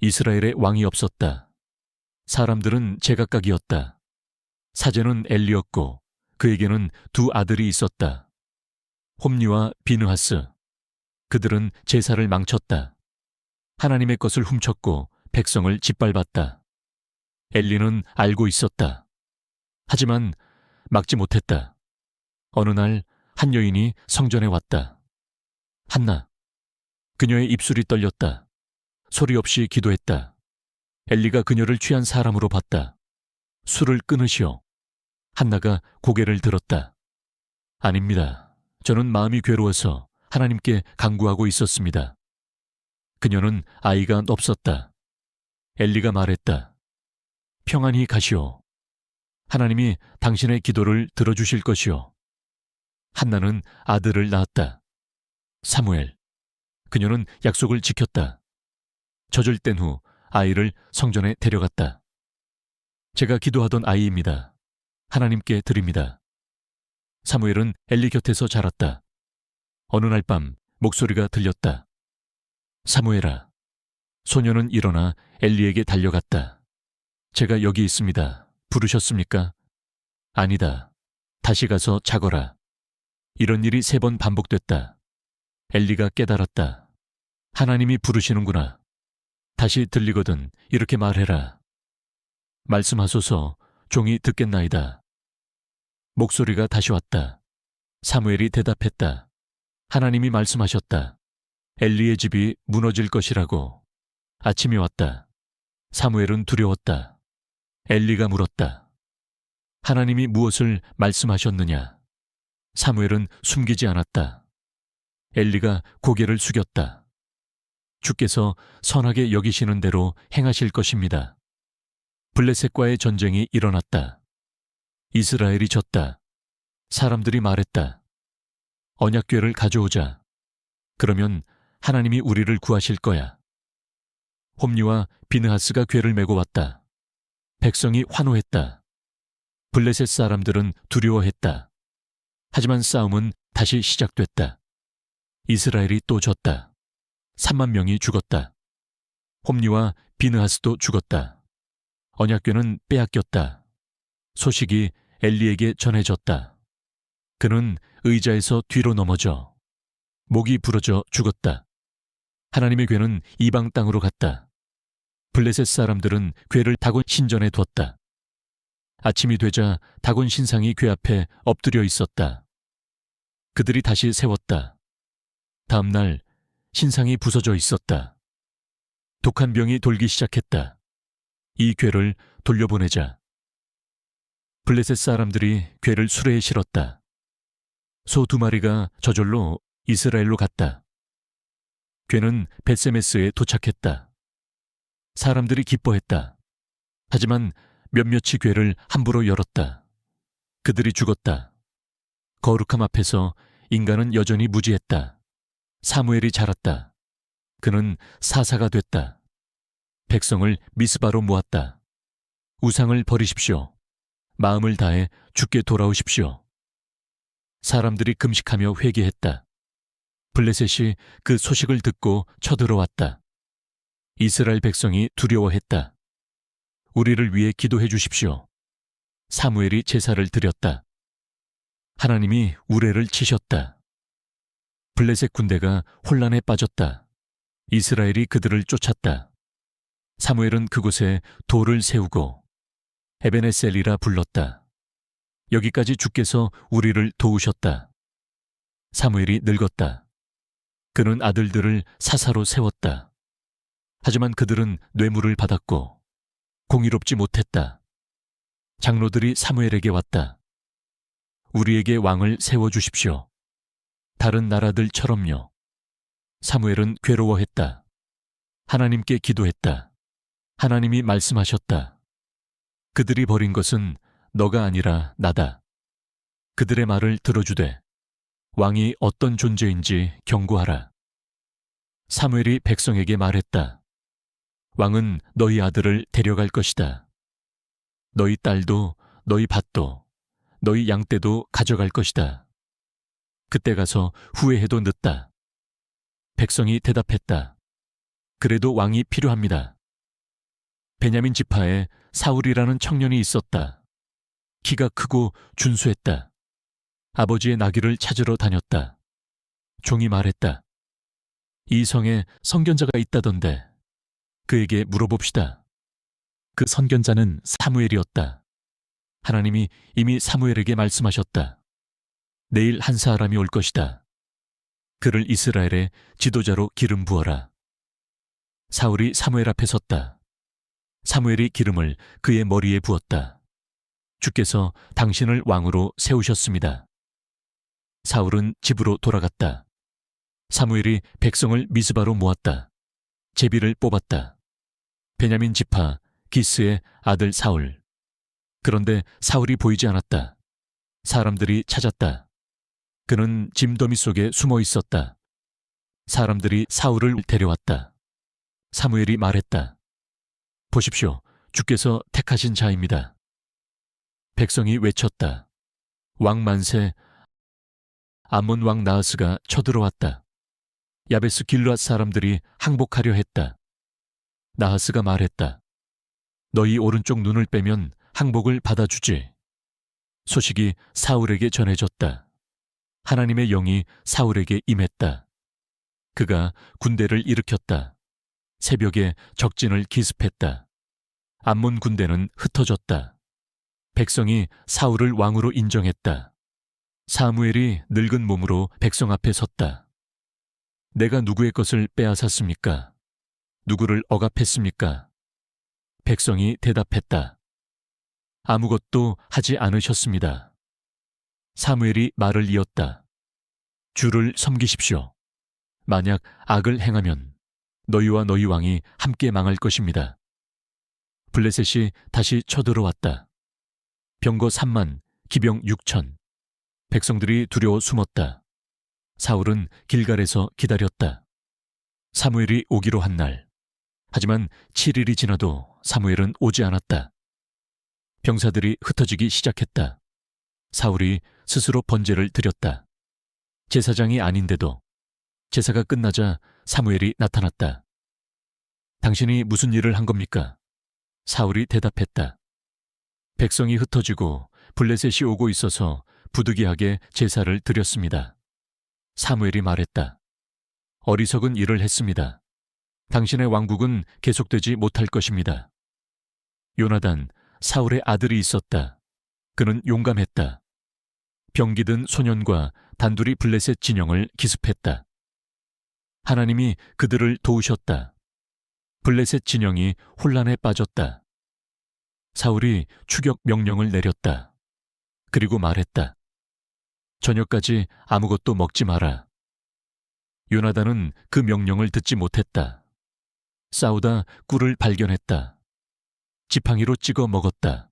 이스라엘에 왕이 없었다. 사람들은 제각각이었다. 사제는 엘리였고 그에게는 두 아들이 있었다. 홈리와 비느하스. 그들은 제사를 망쳤다. 하나님의 것을 훔쳤고 백성을 짓밟았다. 엘리는 알고 있었다. 하지만 막지 못했다. 어느 날 한 여인이 성전에 왔다. 한나. 그녀의 입술이 떨렸다. 소리 없이 기도했다. 엘리가 그녀를 취한 사람으로 봤다. 술을 끊으시오. 한나가 고개를 들었다. 아닙니다. 저는 마음이 괴로워서 하나님께 간구하고 있었습니다. 그녀는 아이가 없었다. 엘리가 말했다. 평안히 가시오. 하나님이 당신의 기도를 들어주실 것이오. 한나는 아들을 낳았다. 사무엘. 그녀는 약속을 지켰다. 젖을 뗀 후 아이를 성전에 데려갔다. 제가 기도하던 아이입니다. 하나님께 드립니다. 사무엘은 엘리 곁에서 자랐다. 어느 날 밤 목소리가 들렸다. 사무엘아. 소녀는 일어나 엘리에게 달려갔다. 제가 여기 있습니다. 부르셨습니까? 아니다. 다시 가서 자거라. 이런 일이 3번 반복됐다. 엘리가 깨달았다. 하나님이 부르시는구나. 다시 들리거든 이렇게 말해라. 말씀하소서. 종이 듣겠나이다. 목소리가 다시 왔다. 사무엘이 대답했다. 하나님이 말씀하셨다. 엘리의 집이 무너질 것이라고. 아침이 왔다. 사무엘은 두려웠다. 엘리가 물었다. 하나님이 무엇을 말씀하셨느냐? 사무엘은 숨기지 않았다. 엘리가 고개를 숙였다. 주께서 선하게 여기시는 대로 행하실 것입니다. 블레셋과의 전쟁이 일어났다. 이스라엘이 졌다. 사람들이 말했다. 언약궤를 가져오자. 그러면 하나님이 우리를 구하실 거야. 홈리와 비느하스가 궤를 메고 왔다. 백성이 환호했다. 블레셋 사람들은 두려워했다. 하지만 싸움은 다시 시작됐다. 이스라엘이 또 졌다. 3만 명이 죽었다. 홈리와 비느하스도 죽었다. 언약궤는 빼앗겼다. 소식이 엘리에게 전해졌다. 그는 의자에서 뒤로 넘어져 목이 부러져 죽었다. 하나님의 궤는 이방 땅으로 갔다. 블레셋 사람들은 궤를 다곤 신전에 뒀다. 아침이 되자 다곤 신상이 궤 앞에 엎드려 있었다. 그들이 다시 세웠다. 다음 날 신상이 부서져 있었다. 독한 병이 돌기 시작했다. 이 궤를 돌려보내자. 블레셋 사람들이 궤를 수레에 실었다. 소 2마리가 저절로 이스라엘로 갔다. 궤는 벳세메스에 도착했다. 사람들이 기뻐했다. 하지만 몇몇이 궤를 함부로 열었다. 그들이 죽었다. 거룩함 앞에서 인간은 여전히 무지했다. 사무엘이 자랐다. 그는 사사가 됐다. 백성을 미스바로 모았다. 우상을 버리십시오. 마음을 다해 주께 돌아오십시오. 사람들이 금식하며 회개했다. 블레셋이 그 소식을 듣고 쳐들어왔다. 이스라엘 백성이 두려워했다. 우리를 위해 기도해 주십시오. 사무엘이 제사를 드렸다. 하나님이 우레를 치셨다. 블레셋 군대가 혼란에 빠졌다. 이스라엘이 그들을 쫓았다. 사무엘은 그곳에 돌을 세우고 에베네셀이라 불렀다. 여기까지 주께서 우리를 도우셨다. 사무엘이 늙었다. 그는 아들들을 사사로 세웠다. 하지만 그들은 뇌물을 받았고 공의롭지 못했다. 장로들이 사무엘에게 왔다. 우리에게 왕을 세워주십시오. 다른 나라들처럼요. 사무엘은 괴로워했다. 하나님께 기도했다. 하나님이 말씀하셨다. 그들이 버린 것은 너가 아니라 나다. 그들의 말을 들어주되 왕이 어떤 존재인지 경고하라. 사무엘이 백성에게 말했다. 왕은 너희 아들을 데려갈 것이다. 너희 딸도 너희 밭도 너희 양떼도 가져갈 것이다. 그때 가서 후회해도 늦다. 백성이 대답했다. 그래도 왕이 필요합니다. 베냐민 지파에 사울이라는 청년이 있었다. 키가 크고 준수했다. 아버지의 나귀를 찾으러 다녔다. 종이 말했다. 이 성에 선견자가 있다던데 그에게 물어봅시다. 그 선견자는 사무엘이었다. 하나님이 이미 사무엘에게 말씀하셨다. 내일 한 사람이 올 것이다. 그를 이스라엘의 지도자로 기름 부어라. 사울이 사무엘 앞에 섰다. 사무엘이 기름을 그의 머리에 부었다. 주께서 당신을 왕으로 세우셨습니다. 사울은 집으로 돌아갔다. 사무엘이 백성을 미스바로 모았다. 제비를 뽑았다. 베냐민 지파 기스의 아들 사울. 그런데 사울이 보이지 않았다. 사람들이 찾았다. 그는 짐더미 속에 숨어 있었다. 사람들이 사울을 데려왔다. 사무엘이 말했다. 보십시오. 주께서 택하신 자입니다. 백성이 외쳤다. 왕 만세. 암몬 왕 나하스가 쳐들어왔다. 야베스 길르앗 사람들이 항복하려 했다. 나하스가 말했다. 너희 오른쪽 눈을 빼면 항복을 받아주지. 소식이 사울에게 전해졌다. 하나님의 영이 사울에게 임했다. 그가 군대를 일으켰다. 새벽에 적진을 기습했다. 암몬 군대는 흩어졌다. 백성이 사울을 왕으로 인정했다. 사무엘이 늙은 몸으로 백성 앞에 섰다. 내가 누구의 것을 빼앗았습니까? 누구를 억압했습니까? 백성이 대답했다. 아무것도 하지 않으셨습니다. 사무엘이 말을 이었다. 주를 섬기십시오. 만약 악을 행하면 너희와 너희 왕이 함께 망할 것입니다. 블레셋이 다시 쳐들어왔다. 병거 3만, 기병 6천. 백성들이 두려워 숨었다. 사울은 길갈에서 기다렸다. 사무엘이 오기로 한 날. 하지만 7일이 지나도 사무엘은 오지 않았다. 병사들이 흩어지기 시작했다. 사울이 스스로 번제를 드렸다. 제사장이 아닌데도 제사가 끝나자 사무엘이 나타났다. 당신이 무슨 일을 한 겁니까? 사울이 대답했다. 백성이 흩어지고 블레셋이 오고 있어서 부득이하게 제사를 드렸습니다. 사무엘이 말했다. 어리석은 일을 했습니다. 당신의 왕국은 계속되지 못할 것입니다. 요나단, 사울의 아들이 있었다. 그는 용감했다. 병기든 소년과 단둘이 블레셋 진영을 기습했다. 하나님이 그들을 도우셨다. 블레셋 진영이 혼란에 빠졌다. 사울이 추격 명령을 내렸다. 그리고 말했다. 저녁까지 아무것도 먹지 마라. 요나단은 그 명령을 듣지 못했다. 싸우다 꿀을 발견했다. 지팡이로 찍어 먹었다.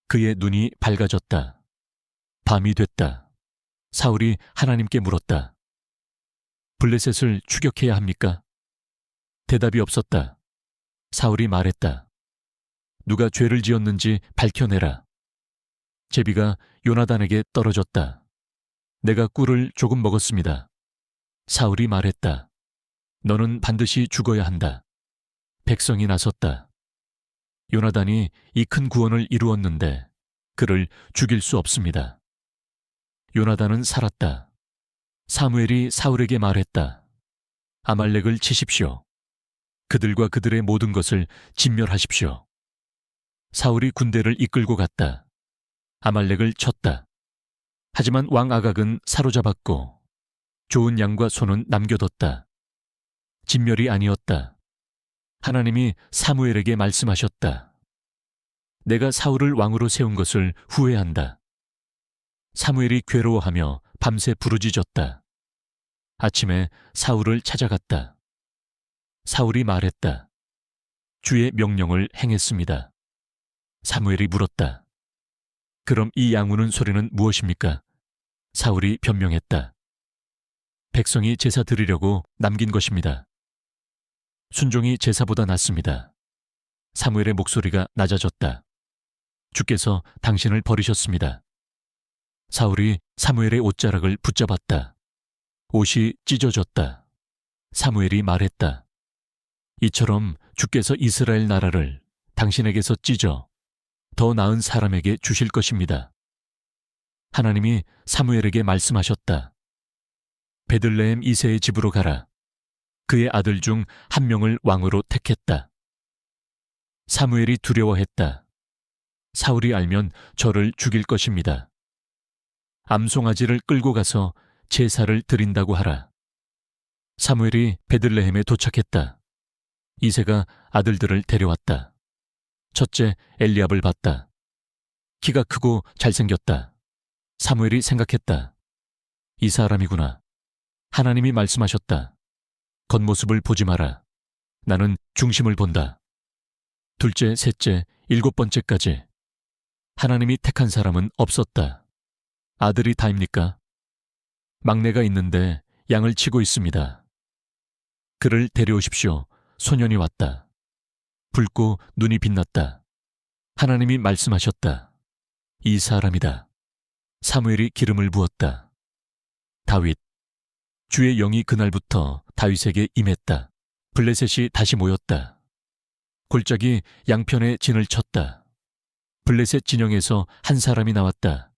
그의 눈이 밝아졌다. 밤이 됐다. 사울이 하나님께 물었다. 블레셋을 추격해야 합니까? 대답이 없었다. 사울이 말했다. 누가 죄를 지었는지 밝혀내라. 제비가 요나단에게 떨어졌다. 내가 꿀을 조금 먹었습니다. 사울이 말했다. 너는 반드시 죽어야 한다. 백성이 나섰다. 요나단이 이 큰 구원을 이루었는데 그를 죽일 수 없습니다. 요나단은 살았다. 사무엘이 사울에게 말했다. 아말렉을 치십시오. 그들과 그들의 모든 것을 진멸하십시오. 사울이 군대를 이끌고 갔다. 아말렉을 쳤다. 하지만 왕 아각은 사로잡았고 좋은 양과 소는 남겨뒀다. 진멸이 아니었다. 하나님이 사무엘에게 말씀하셨다. 내가 사울을 왕으로 세운 것을 후회한다. 사무엘이 괴로워하며 밤새 부르짖었다. 아침에 사울을 찾아갔다. 사울이 말했다. 주의 명령을 행했습니다. 사무엘이 물었다. 그럼 이 양우는 소리는 무엇입니까? 사울이 변명했다. 백성이 제사 드리려고 남긴 것입니다. 순종이 제사보다 낫습니다. 사무엘의 목소리가 낮아졌다. 주께서 당신을 버리셨습니다. 사울이 사무엘의 옷자락을 붙잡았다. 옷이 찢어졌다. 사무엘이 말했다. 이처럼 주께서 이스라엘 나라를 당신에게서 찢어 더 나은 사람에게 주실 것입니다. 하나님이 사무엘에게 말씀하셨다. 베들레헴 이새의 집으로 가라. 그의 아들 중 한 명을 왕으로 택했다. 사무엘이 두려워했다. 사울이 알면 저를 죽일 것입니다. 암송아지를 끌고 가서 제사를 드린다고 하라. 사무엘이 베들레헴에 도착했다. 이새가 아들들을 데려왔다. 첫째 엘리압을 봤다. 키가 크고 잘생겼다. 사무엘이 생각했다. 이 사람이구나. 하나님이 말씀하셨다. 겉모습을 보지 마라. 나는 중심을 본다. 둘째, 셋째, 일곱 번째까지 하나님이 택한 사람은 없었다. 아들이 다입니까? 막내가 있는데 양을 치고 있습니다. 그를 데려오십시오. 소년이 왔다. 붉고 눈이 빛났다. 하나님이 말씀하셨다. 이 사람이다. 사무엘이 기름을 부었다. 다윗. 주의 영이 그날부터 다윗에게 임했다. 블레셋이 다시 모였다. 골짜기 양편에 진을 쳤다. 블레셋 진영에서 한 사람이 나왔다.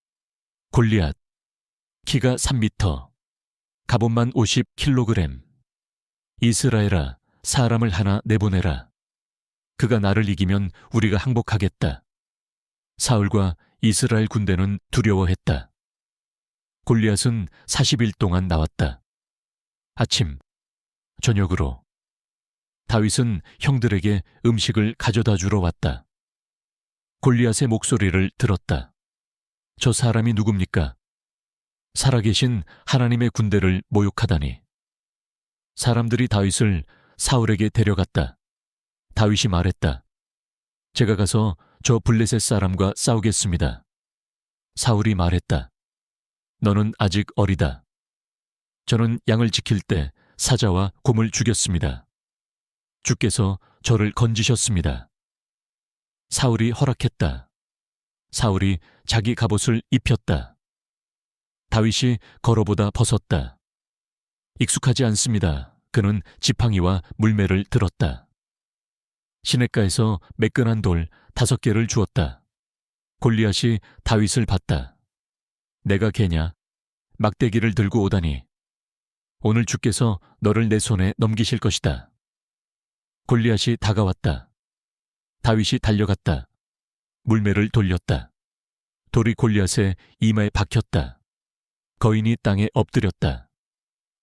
골리앗. 키가 3미터. 갑옷만 50kg. 이스라엘아, 사람을 하나 내보내라. 그가 나를 이기면 우리가 항복하겠다. 사울과 이스라엘 군대는 두려워했다. 골리앗은 40일 동안 나왔다. 아침, 저녁으로. 다윗은 형들에게 음식을 가져다 주러 왔다. 골리앗의 목소리를 들었다. 저 사람이 누굽니까? 살아계신 하나님의 군대를 모욕하다니. 사람들이 다윗을 사울에게 데려갔다. 다윗이 말했다. 제가 가서 저 블레셋 사람과 싸우겠습니다. 사울이 말했다. 너는 아직 어리다. 저는 양을 지킬 때 사자와 곰을 죽였습니다. 주께서 저를 건지셨습니다. 사울이 허락했다. 사울이 자기 갑옷을 입혔다. 다윗이 걸어보다 벗었다. 익숙하지 않습니다. 그는 지팡이와 물매를 들었다. 시냇가에서 매끈한 돌 5개를 주었다. 골리앗이 다윗을 봤다. 내가 개냐? 막대기를 들고 오다니. 오늘 주께서 너를 내 손에 넘기실 것이다. 골리앗이 다가왔다. 다윗이 달려갔다. 물매를 돌렸다. 돌이 골리앗의 이마에 박혔다. 거인이 땅에 엎드렸다.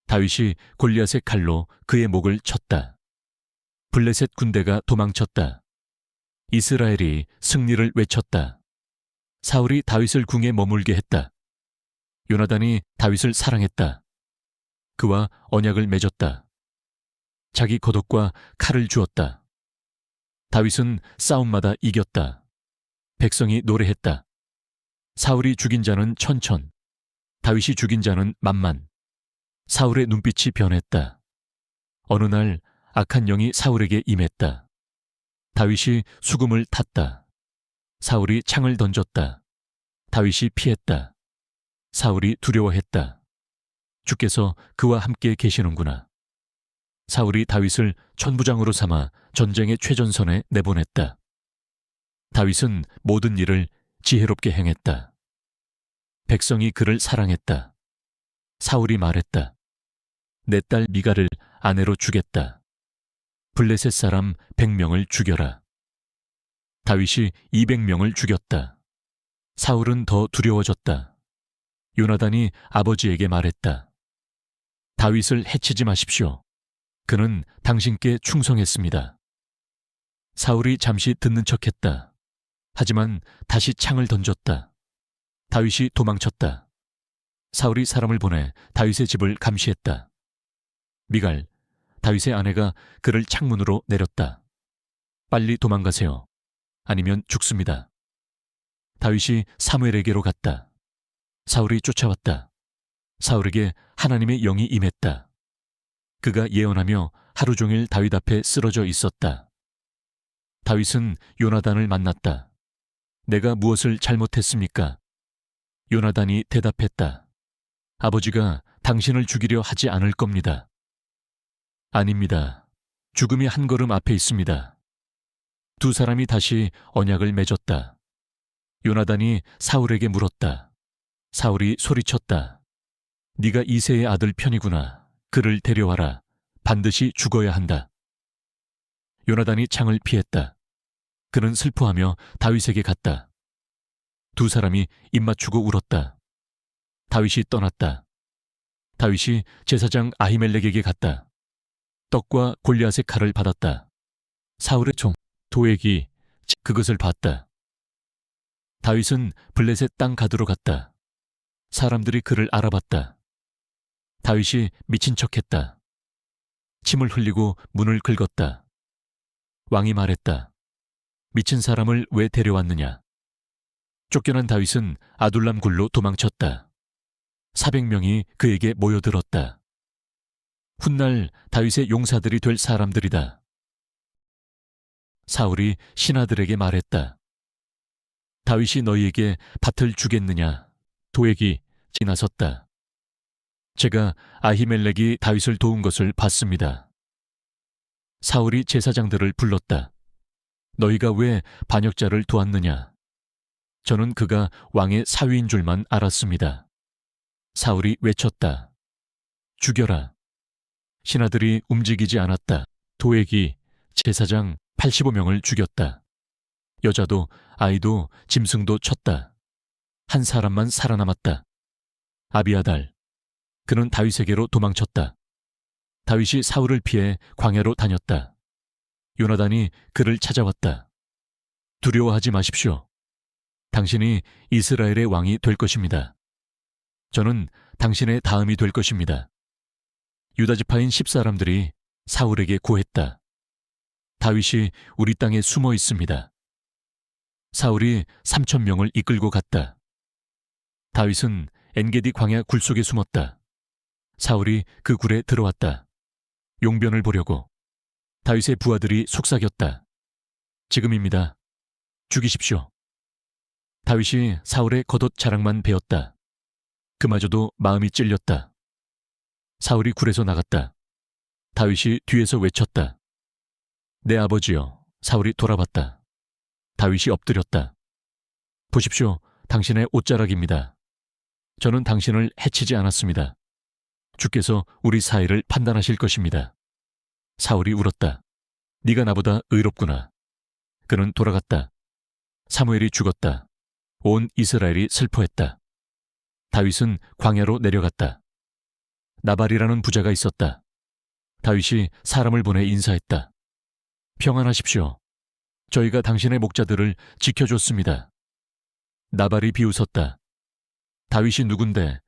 다윗이 골리앗의 칼로 그의 목을 쳤다. 블레셋 군대가 도망쳤다. 이스라엘이 승리를 외쳤다. 사울이 다윗을 궁에 머물게 했다. 요나단이 다윗을 사랑했다. 그와 언약을 맺었다. 자기 겉옷과 칼을 주었다. 다윗은 싸움마다 이겼다. 백성이 노래했다. 사울이 죽인 자는 1000, 다윗이 죽인 자는 10,000. 사울의 눈빛이 변했다. 어느 날 악한 영이 사울에게 임했다. 다윗이 수금을 탔다. 사울이 창을 던졌다. 다윗이 피했다. 사울이 두려워했다. 주께서 그와 함께 계시는구나. 사울이 다윗을 천부장으로 삼아 전쟁의 최전선에 내보냈다. 다윗은 모든 일을 지혜롭게 행했다. 백성이 그를 사랑했다. 사울이 말했다. 내 딸 미갈을 아내로 주겠다. 블레셋 사람 100명을 죽여라. 다윗이 200명을 죽였다. 사울은 더 두려워졌다. 요나단이 아버지에게 말했다. 다윗을 해치지 마십시오. 그는 당신께 충성했습니다. 사울이 잠시 듣는 척했다. 하지만 다시 창을 던졌다. 다윗이 도망쳤다. 사울이 사람을 보내 다윗의 집을 감시했다. 미갈, 다윗의 아내가 그를 창문으로 내렸다. 빨리 도망가세요. 아니면 죽습니다. 다윗이 사무엘에게로 갔다. 사울이 쫓아왔다. 사울에게 하나님의 영이 임했다. 그가 예언하며 하루 종일 다윗 앞에 쓰러져 있었다. 다윗은 요나단을 만났다. 내가 무엇을 잘못했습니까? 요나단이 대답했다. 아버지가 당신을 죽이려 하지 않을 겁니다. 아닙니다. 죽음이 한 걸음 앞에 있습니다. 두 사람이 다시 언약을 맺었다. 요나단이 사울에게 물었다. 사울이 소리쳤다. 네가 이새의 아들 편이구나. 그를 데려와라. 반드시 죽어야 한다. 요나단이 창을 피했다. 그는 슬퍼하며 다윗에게 갔다. 두 사람이 입맞추고 울었다. 다윗이 떠났다. 다윗이 제사장 아히멜렉에게 갔다. 떡과 골리앗의 칼을 받았다. 사울의 종 도액이 그것을 봤다. 다윗은 블레셋 땅 가드로 갔다. 사람들이 그를 알아봤다. 다윗이 미친 척했다. 침을 흘리고 문을 긁었다. 왕이 말했다. 미친 사람을 왜 데려왔느냐? 쫓겨난 다윗은 아둘람 굴로 도망쳤다. 400명이 그에게 모여들었다. 훗날 다윗의 용사들이 될 사람들이다. 사울이 신하들에게 말했다. 다윗이 너희에게 밭을 주겠느냐? 도액이 지나섰다. 제가 아히멜렉이 다윗을 도운 것을 봤습니다. 사울이 제사장들을 불렀다. 너희가 왜 반역자를 도왔느냐? 저는 그가 왕의 사위인 줄만 알았습니다. 사울이 외쳤다. 죽여라. 신하들이 움직이지 않았다. 도액이 제사장 85명을 죽였다. 여자도 아이도 짐승도 쳤다. 한 사람만 살아남았다. 아비아달. 그는 다윗에게로 도망쳤다. 다윗이 사울을 피해 광야로 다녔다. 요나단이 그를 찾아왔다. 두려워하지 마십시오. 당신이 이스라엘의 왕이 될 것입니다. 저는 당신의 다음이 될 것입니다. 유다지파인 10사람들이 사울에게 고했다. 다윗이 우리 땅에 숨어 있습니다. 사울이 3,000명을 이끌고 갔다. 다윗은 엔게디 광야 굴 속에 숨었다. 사울이 그 굴에 들어왔다. 용변을 보려고. 다윗의 부하들이 속삭였다. 지금입니다. 죽이십시오. 다윗이 사울의 겉옷 자락만 베었다. 그마저도 마음이 찔렸다. 사울이 굴에서 나갔다. 다윗이 뒤에서 외쳤다. 내 아버지여. 사울이 돌아봤다. 다윗이 엎드렸다. 보십시오. 당신의 옷자락입니다. 저는 당신을 해치지 않았습니다. 주께서 우리 사이를 판단하실 것입니다. 사울이 울었다. 네가 나보다 의롭구나. 그는 돌아갔다. 사무엘이 죽었다. 온 이스라엘이 슬퍼했다. 다윗은 광야로 내려갔다. 나발이라는 부자가 있었다. 다윗이 사람을 보내 인사했다. 평안하십시오. 저희가 당신의 목자들을 지켜줬습니다. 나발이 비웃었다. 다윗이 누군데?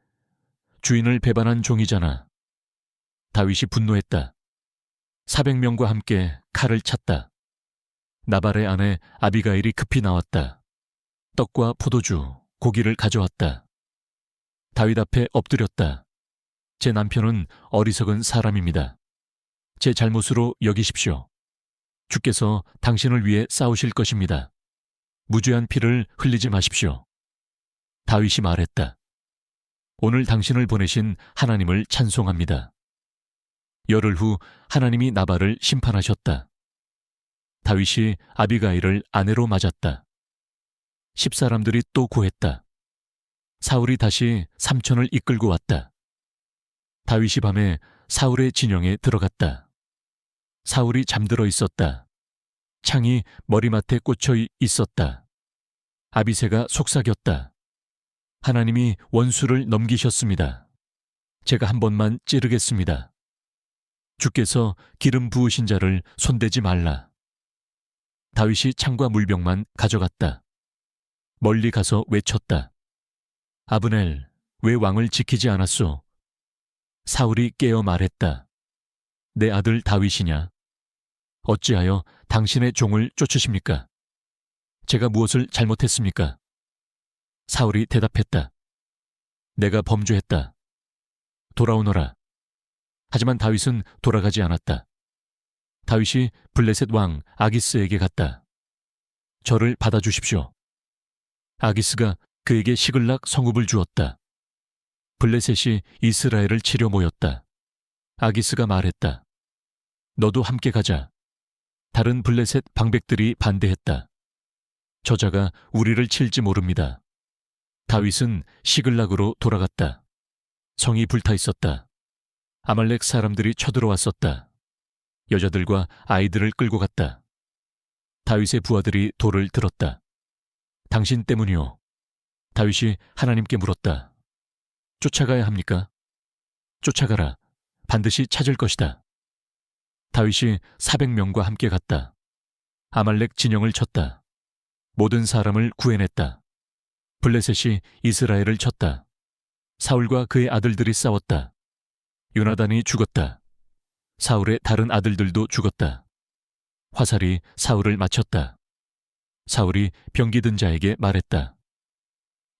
주인을 배반한 종이잖아. 다윗이 분노했다. 400명과 함께 칼을 찼다. 나발의 아내 아비가일이 급히 나왔다. 떡과 포도주, 고기를 가져왔다. 다윗 앞에 엎드렸다. 제 남편은 어리석은 사람입니다. 제 잘못으로 여기십시오. 주께서 당신을 위해 싸우실 것입니다. 무죄한 피를 흘리지 마십시오. 다윗이 말했다. 오늘 당신을 보내신 하나님을 찬송합니다. 열흘 후 하나님이 나발을 심판하셨다. 다윗이 아비가일을 아내로 맞았다. 10사람들이 또 고했다. 사울이 다시 3천을 이끌고 왔다. 다윗이 밤에 사울의 진영에 들어갔다. 사울이 잠들어 있었다. 창이 머리맡에 꽂혀 있었다. 아비새가 속삭였다. 하나님이 원수를 넘기셨습니다. 제가 한 번만 찌르겠습니다. 주께서 기름 부으신 자를 손대지 말라. 다윗이 창과 물병만 가져갔다. 멀리 가서 외쳤다. 아브넬, 왜 왕을 지키지 않았소? 사울이 깨어 말했다. 내 아들 다윗이냐? 어찌하여 당신의 종을 쫓으십니까? 제가 무엇을 잘못했습니까? 사울이 대답했다. 내가 범죄했다. 돌아오너라. 하지만 다윗은 돌아가지 않았다. 다윗이 블레셋 왕 아기스에게 갔다. 저를 받아주십시오. 아기스가 그에게 시글락 성읍을 주었다. 블레셋이 이스라엘을 치려 모였다. 아기스가 말했다. 너도 함께 가자. 다른 블레셋 방백들이 반대했다. 저자가 우리를 칠지 모릅니다. 다윗은 시글락으로 돌아갔다. 성이 불타 있었다. 아말렉 사람들이 쳐들어왔었다. 여자들과 아이들을 끌고 갔다. 다윗의 부하들이 돌을 들었다. 당신 때문이요. 다윗이 하나님께 물었다. 쫓아가야 합니까? 쫓아가라. 반드시 찾을 것이다. 다윗이 400명과 함께 갔다. 아말렉 진영을 쳤다. 모든 사람을 구해냈다. 블레셋이 이스라엘을 쳤다. 사울과 그의 아들들이 싸웠다. 요나단이 죽었다. 사울의 다른 아들들도 죽었다. 화살이 사울을 맞췄다. 사울이 병기 든 자에게 말했다.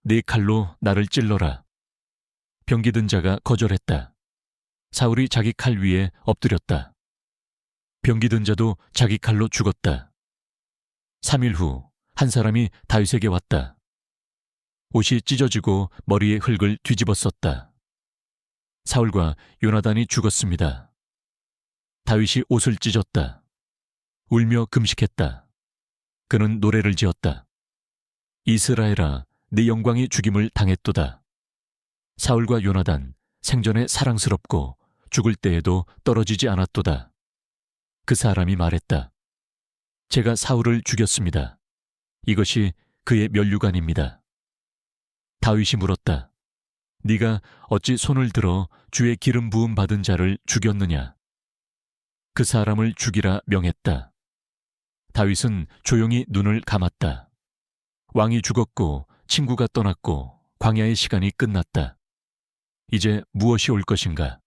네 칼로 나를 찔러라. 병기 든 자가 거절했다. 사울이 자기 칼 위에 엎드렸다. 병기 든 자도 자기 칼로 죽었다. 3일 후 한 사람이 다윗에게 왔다. 옷이 찢어지고 머리에 흙을 뒤집었었다. 사울과 요나단이 죽었습니다. 다윗이 옷을 찢었다. 울며 금식했다. 그는 노래를 지었다. 이스라엘아, 네 영광이 죽임을 당했도다. 사울과 요나단, 생전에 사랑스럽고 죽을 때에도 떨어지지 않았도다. 그 사람이 말했다. 제가 사울을 죽였습니다. 이것이 그의 면류관입니다. 다윗이 물었다. 네가 어찌 손을 들어 주의 기름 부음 받은 자를 죽였느냐? 그 사람을 죽이라 명했다. 다윗은 조용히 눈을 감았다. 왕이 죽었고 친구가 떠났고 광야의 시간이 끝났다. 이제 무엇이 올 것인가?